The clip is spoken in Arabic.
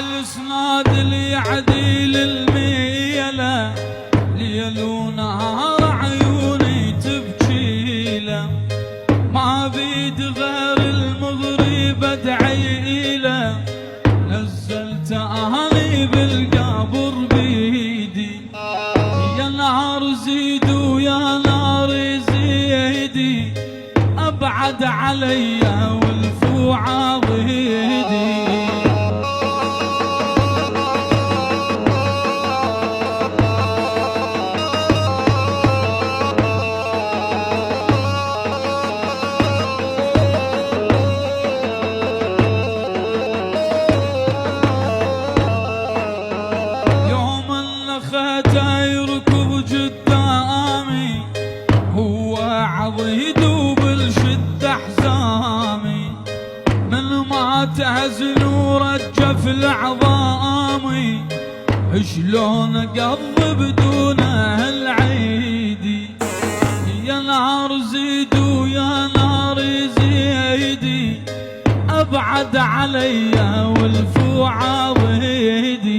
الاسناد اللي يعديل الميله، ليل ونهار عيوني تبكي له، ما بيد غير المغرب ادعي له، نزلت اهلي بالقبر بيدي، يا نار زيد ويا نار زيدي، ابعد علي والفوعه ضيدي. تهزن ورجف العظامي، شلون اقضي بدونه العيدي، يا نار زيد ويا نار زيدي، ابعد علي والفوعه ضيدي.